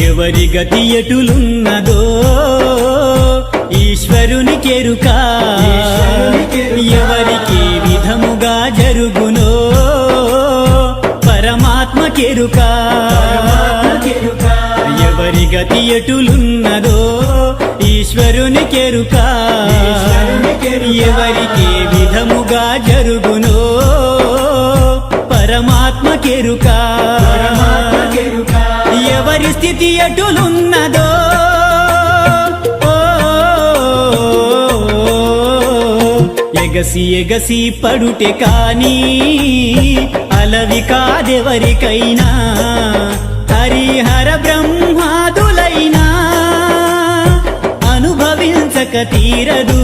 ఎవరి గతి ఎటులున్నదో ఈశ్వరునికెరుక ఎవరికి విధముగా జరుగునో పరమాత్మకెరుక ఎవరి గతి ఎటులున్నదో ఈశ్వరునికెరుక ఎవరికి విధముగా జరుగునో పరమాత్మకెరుక ఎవరి స్థితి ఎటులున్నదో ఎగసి ఎగసి పడుటే కాని అలవి కాదెవరికైనా హరిహర బ్రహ్మాదులైనా అనుభవించక తీరదు